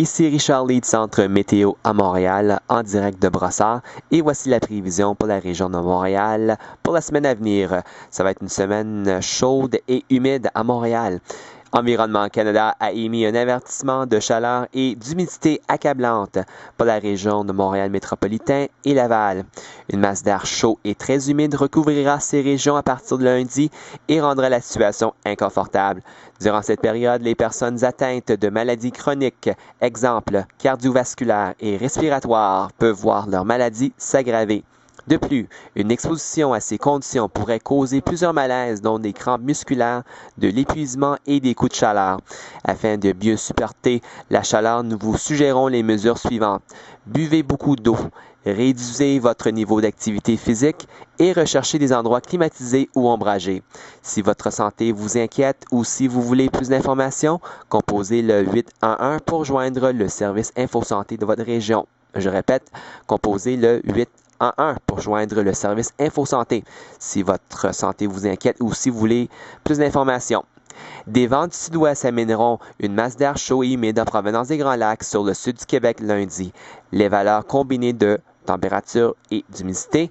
Ici Richard Lee du Centre Météo à Montréal, en direct de Brossard, et voici la prévision pour la région de Montréal pour la semaine à venir. Ça va être une semaine chaude et humide à Montréal. Environnement Canada a émis un avertissement de chaleur et d'humidité accablante pour la région de Montréal métropolitain et Laval. Une masse d'air chaud et très humide recouvrira ces régions à partir de lundi et rendra la situation inconfortable. Durant cette période, les personnes atteintes de maladies chroniques, exemple cardiovasculaires et respiratoires, peuvent voir leur maladie s'aggraver. De plus, une exposition à ces conditions pourrait causer plusieurs malaises, dont des crampes musculaires, de l'épuisement et des coups de chaleur. Afin de mieux supporter la chaleur, nous vous suggérons les mesures suivantes. Buvez beaucoup d'eau, réduisez votre niveau d'activité physique et recherchez des endroits climatisés ou ombragés. Si votre santé vous inquiète ou si vous voulez plus d'informations, composez le 811 pour joindre le service InfoSanté de votre région. Je répète, composez le 811 pour joindre le service InfoSanté si votre santé vous inquiète ou si vous voulez plus d'informations. Des vents du sud-ouest amèneront une masse d'air chaud et humide en provenance des Grands Lacs sur le sud du Québec lundi. Les valeurs combinées de température et d'humidité,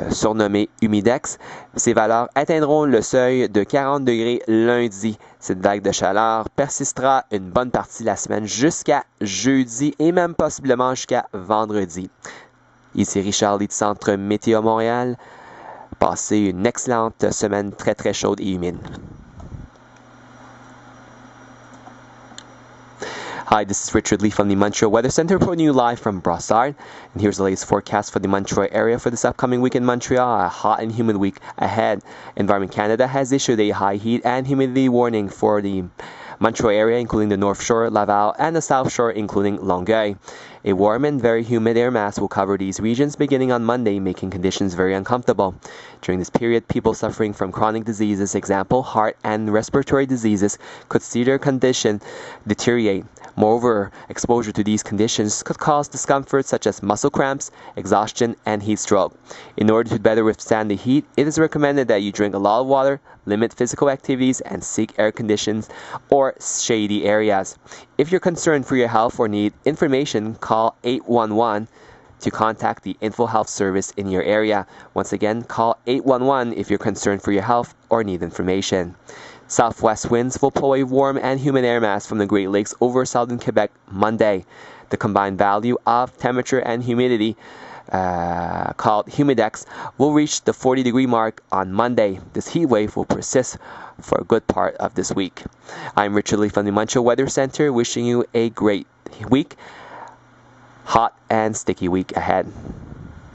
surnommées humidex, ces valeurs atteindront le seuil de 40 degrés lundi. Cette vague de chaleur persistera une bonne partie de la semaine jusqu'à jeudi et même possiblement jusqu'à vendredi. Ici Richard Lee du Centre Météo Montréal. Passez une excellente semaine très chaude et humide. Hi, this is Richard Lee from the Montreal Weather Center reporting you live from Brossard. And here's the latest forecast for the Montreal area for this upcoming week in Montreal, a hot and humid week ahead. Environment Canada has issued a high heat and humidity warning for the Montreal area, including the North Shore, Laval, and the South Shore, including Longueuil. A warm and very humid air mass will cover these regions beginning on Monday, making conditions very uncomfortable. During this period, people suffering from chronic diseases, example, heart and respiratory diseases, could see their condition deteriorate. Moreover, exposure to these conditions could cause discomfort such as muscle cramps, exhaustion, and heat stroke. In order to better withstand the heat, it is recommended that you drink a lot of water, limit physical activities, and seek air conditions or shady areas. If you're concerned for your health or need information, call 811 to contact the InfoHealth service in your area. Once again, call 811 if you're concerned for your health or need information. Southwest winds will pull a warm and humid air mass from the Great Lakes over southern Quebec Monday. The combined value of temperature and humidity, called humidex, will reach the 40-degree mark on Monday. This heat wave will persist for a good part of this week. I'm Richard Lee from the Montreal Weather Center, wishing you a great week. Hot and sticky week ahead.